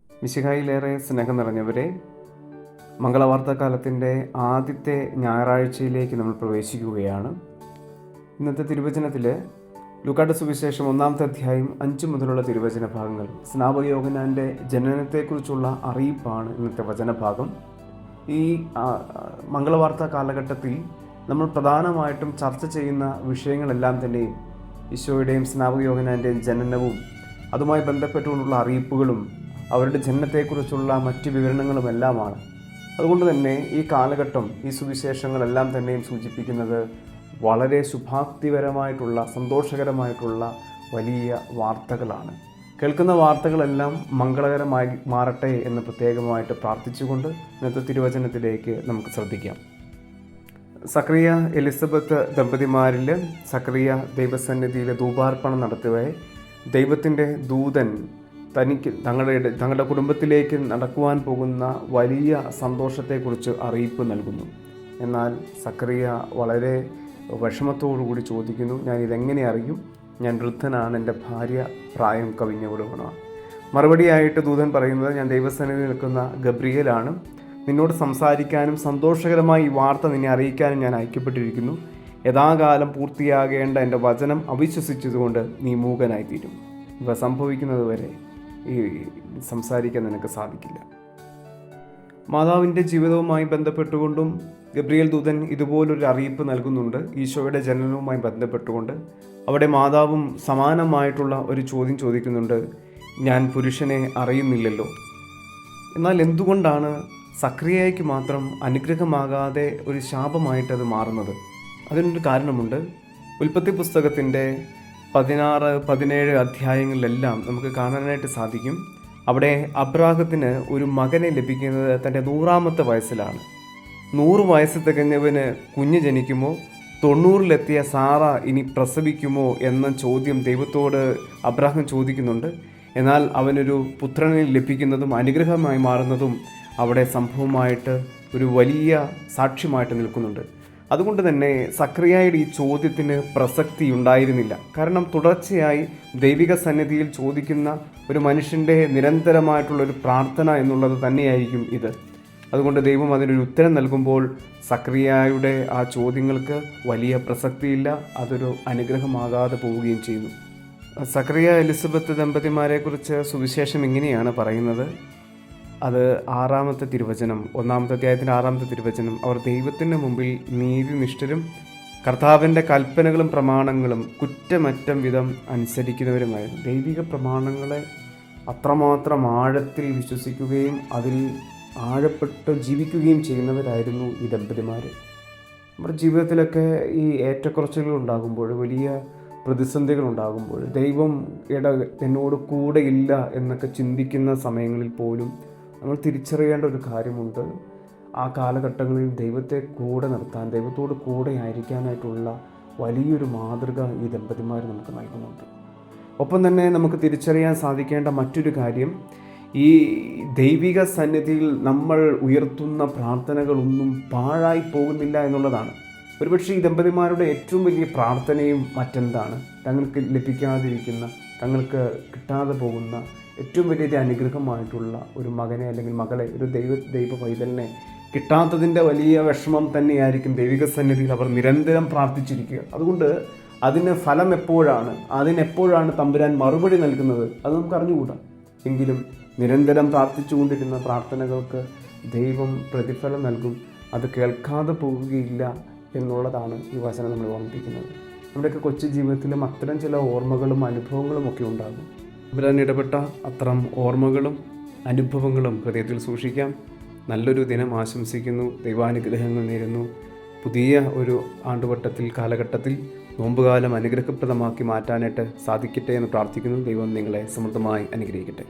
മിശിഹായിലേറെ സ്നേഹം നിറഞ്ഞവരെ, മംഗളവാർത്താക്കാലത്തിൻ്റെ ആദ്യത്തെ ഞായറാഴ്ചയിലേക്ക് നമ്മൾ പ്രവേശിക്കുകയാണ്. ഇന്നത്തെ തിരുവചനത്തിൽ ലൂക്കായുടെ സുവിശേഷം 1-ാമത്തെ അധ്യായം 5 മുതലുള്ള തിരുവചന ഭാഗങ്ങൾ, സ്നാപക യോഹന്നാൻ്റെ ജനനത്തെക്കുറിച്ചുള്ള അറിയിപ്പാണ് ഇന്നത്തെ വചനഭാഗം. ഈ മംഗളവാർത്താ കാലഘട്ടത്തിൽ നമ്മൾ പ്രധാനമായിട്ടും ചർച്ച ചെയ്യുന്ന വിഷയങ്ങളെല്ലാം തന്നെയും ഈശോയുടെയും സ്നാപക യോഹന്നാൻ്റെയും ജനനവും അതുമായി ബന്ധപ്പെട്ടുകൊണ്ടുള്ള അറിയിപ്പുകളും അവരുടെ ജനനത്തെക്കുറിച്ചുള്ള മറ്റ് വിവരണങ്ങളുമെല്ലാമാണ്. അതുകൊണ്ട് തന്നെ ഈ കാലഘട്ടം, ഈ സുവിശേഷങ്ങളെല്ലാം തന്നെയും സൂചിപ്പിക്കുന്നത് വളരെ ശുഭാപ്തിപരമായിട്ടുള്ള, സന്തോഷകരമായിട്ടുള്ള വലിയ വാർത്തകളാണ്. കേൾക്കുന്ന വാർത്തകളെല്ലാം മംഗളകരമായി മാറട്ടെ എന്ന് പ്രത്യേകമായിട്ട് പ്രാർത്ഥിച്ചുകൊണ്ട് ഇന്നത്തെ തിരുവചനത്തിലേക്ക് നമുക്ക് ശ്രദ്ധിക്കാം. സക്രിയ എലിസബത്ത് ദമ്പതിമാരിൽ സക്രിയ ദൈവസന്നിധിയിൽ ധൂപാർപ്പണം നടത്തവേ ദൈവത്തിൻ്റെ ദൂതൻ തങ്ങളുടെ കുടുംബത്തിലേക്ക് നടക്കുവാൻ പോകുന്ന വലിയ സന്തോഷത്തെക്കുറിച്ച് അറിയിപ്പ് നൽകുന്നു. എന്നാൽ സക്രിയ വളരെ വിഷമത്തോടുകൂടി ചോദിക്കുന്നു, ഞാൻ ഇതെങ്ങനെ അറിയും? ഞാൻ വൃദ്ധനാണ്, എൻ്റെ ഭാര്യ പ്രായം കവിഞ്ഞവളുമാണ്. മറുപടിയായിട്ട് ദൂതൻ പറയുന്നത്, ഞാൻ ദൈവസന്നിധിയിൽ നിൽക്കുന്ന ഗബ്രിയേലാണ്, നിന്നോട് സംസാരിക്കാനും സന്തോഷകരമായി ഈ വാർത്ത നിന്നെ അറിയിക്കാനും ഞാൻ അയക്കപ്പെട്ടിരിക്കുന്നു. യഥാകാലം പൂർത്തിയാകേണ്ട എൻ്റെ വചനം അവിശ്വസിച്ചതുകൊണ്ട് നീ മൂകനായിത്തീരും. ഇവ സംഭവിക്കുന്നത് വരെ ഈ സംസാരിക്കാൻ നിനക്ക് സാധിക്കില്ല. മാതാവിൻ്റെ ജീവിതവുമായി ബന്ധപ്പെട്ടുകൊണ്ടും ഗബ്രിയേൽ ദൂതൻ ഇതുപോലൊരു അറിയിപ്പ് നൽകുന്നുണ്ട്. ഈശോയുടെ ജനനവുമായി ബന്ധപ്പെട്ടുകൊണ്ട് അവിടെ മാതാവും സമാനമായിട്ടുള്ള ഒരു ചോദ്യം ചോദിക്കുന്നുണ്ട്, ഞാൻ പുരുഷനെ അറിയുന്നില്ലല്ലോ. എന്നാൽ എന്തുകൊണ്ടാണ് സക്രിയയ്ക്ക് മാത്രം അനുഗ്രഹമാകാതെ ഒരു ശാപമായിട്ടത് മാറുന്നത്? അതിനൊരു കാരണമുണ്ട്. ഉൽപ്പത്തി പുസ്തകത്തിൻ്റെ 16-17 അധ്യായങ്ങളിലെല്ലാം നമുക്ക് കാണാനായിട്ട് സാധിക്കും. അവിടെ അബ്രാഹത്തിന് ഒരു മകനെ ലഭിക്കുന്നത് തൻ്റെ 100-ാമത്തെ വയസ്സിലാണ്. 100 വയസ്സ് തികഞ്ഞവന് കുഞ്ഞ് ജനിക്കുമോ? 90-ലെത്തിയ സാറ ഇനി പ്രസവിക്കുമോ എന്ന ചോദ്യം ദൈവത്തോട് അബ്രാഹം ചോദിക്കുന്നുണ്ട്. എന്നാൽ അവനൊരു പുത്രനെ ലഭിക്കുന്നതും അനുഗ്രഹമായി മാറുന്നതും അവിടെ സംഭവമായിട്ട് ഒരു വലിയ സാക്ഷ്യമായിട്ട് നിൽക്കുന്നുണ്ട്. അതുകൊണ്ട് തന്നെ സക്രിയയുടെ ഈ ചോദ്യത്തിന് പ്രസക്തി ഉണ്ടായിരുന്നില്ല. കാരണം തുടർച്ചയായി ദൈവിക സന്നിധിയിൽ ചോദിക്കുന്ന ഒരു മനുഷ്യൻ്റെ നിരന്തരമായിട്ടുള്ളൊരു പ്രാർത്ഥന എന്നുള്ളത് തന്നെയായിരിക്കും ഇത്. അതുകൊണ്ട് ദൈവം അതിനൊരു ഉത്തരം നൽകുമ്പോൾ സക്രിയയുടെ ആ ചോദ്യങ്ങൾക്ക് വലിയ പ്രസക്തിയില്ല, അതൊരു അനുഗ്രഹമാകാതെ പോവുകയും ചെയ്യുന്നു. സക്രിയ എലിസബത്ത് ദമ്പതിമാരെക്കുറിച്ച് സുവിശേഷം ഇങ്ങനെയാണ് പറയുന്നത്. അത് 6-ാമത്തെ തിരുവചനം, 1-ാമത്തെ അധ്യായത്തിൻ്റെ 6-ാമത്തെ തിരുവചനം. അവർ ദൈവത്തിൻ്റെ മുമ്പിൽ നീതിനിഷ്ഠരും കർത്താവിൻ്റെ കൽപ്പനകളും പ്രമാണങ്ങളും കുറ്റമറ്റം വിധം അനുസരിക്കുന്നവരുമായിരുന്നു. ദൈവിക പ്രമാണങ്ങളെ അത്രമാത്രം ആഴത്തിൽ വിശ്വസിക്കുകയും അതിൽ ആഴപ്പെട്ട് ജീവിക്കുകയും ചെയ്യുന്നവരായിരുന്നു ഈ ദമ്പതിമാർ. നമ്മുടെ ജീവിതത്തിലൊക്കെ ഈ ഏറ്റക്കുറച്ചുകൾ ഉണ്ടാകുമ്പോൾ, വലിയ പ്രതിസന്ധികൾ ഉണ്ടാകുമ്പോൾ, ദൈവം എന്നോട് കൂടെ ഇല്ല എന്നൊക്കെ ചിന്തിക്കുന്ന സമയങ്ങളിൽ പോലും നമ്മൾ തിരിച്ചറിയേണ്ട ഒരു കാര്യമുണ്ട്. ആ കാലഘട്ടങ്ങളിൽ ദൈവത്തെ കൂടെ നിർത്താൻ, ദൈവത്തോട് കൂടെ ആയിരിക്കാനായിട്ടുള്ള വലിയൊരു മാതൃക ഈ ദമ്പതിമാർ നമുക്ക് നൽകുന്നുണ്ട്. ഒപ്പം തന്നെ നമുക്ക് തിരിച്ചറിയാൻ സാധിക്കേണ്ട മറ്റൊരു കാര്യം, ഈ ദൈവിക സന്നിധിയിൽ നമ്മൾ ഉയർത്തുന്ന പ്രാർത്ഥനകളൊന്നും പാഴായി പോകുന്നില്ല എന്നുള്ളതാണ്. ഒരുപക്ഷെ ഈ ദമ്പതിമാരുടെ ഏറ്റവും വലിയ പ്രാർത്ഥനയും മറ്റെന്താണ്? തങ്ങൾക്ക് ലഭിക്കാതിരിക്കുന്ന, തങ്ങൾക്ക് കിട്ടാതെ പോകുന്ന ഏറ്റവും വലിയൊരു അനുഗ്രഹമായിട്ടുള്ള ഒരു മകനെ അല്ലെങ്കിൽ മകളെ, ഒരു ദൈവ പൈതലിനെ കിട്ടാത്തതിൻ്റെ വലിയ വിഷമം തന്നെയായിരിക്കും ദൈവിക സന്നിധിയിൽ അവർ നിരന്തരം പ്രാർത്ഥിച്ചിരിക്കുക. അതുകൊണ്ട് അതിന് ഫലം എപ്പോഴാണ്, അതിനെപ്പോഴാണ് തമ്പുരാൻ മറുപടി നൽകുന്നത് അത് നമുക്ക് അറിഞ്ഞുകൂടാ. എങ്കിലും നിരന്തരം പ്രാർത്ഥിച്ചുകൊണ്ടിരുന്ന പ്രാർത്ഥനകൾക്ക് ദൈവം പ്രതിഫലം നൽകും. അത് കേൾക്കാതെ പോവുകയില്ല എന്നുള്ളതാണ് ഈ വചനം നമ്മൾ ഓർമ്മിപ്പിക്കുന്നത്. നമ്മുടെയൊക്കെ കൊച്ചു ജീവിതത്തിലും അത്തരം ചില ഓർമ്മകളും അനുഭവങ്ങളും ഒക്കെ ഉണ്ടാകും. തമ്പുരാൻ ഇടപെട്ട അത്തരം ഓർമ്മകളും അനുഭവങ്ങളും ഹൃദയത്തിൽ സൂക്ഷിക്കാം. നല്ലൊരു ദിനം ആശംസിക്കുന്നു. ദൈവാനുഗ്രഹങ്ങൾ നേരുന്നു. പുതിയ ഒരു ആണ്ടുവട്ടത്തിൽ, കാലഘട്ടത്തിൽ നോമ്പുകാലം അനുഗ്രഹപ്രദമാക്കി മാറ്റാനായിട്ട് സാധിക്കട്ടെ എന്ന് പ്രാർത്ഥിക്കുന്നു. ദൈവം നിങ്ങളെ സമൃദ്ധമായി അനുഗ്രഹിക്കട്ടെ.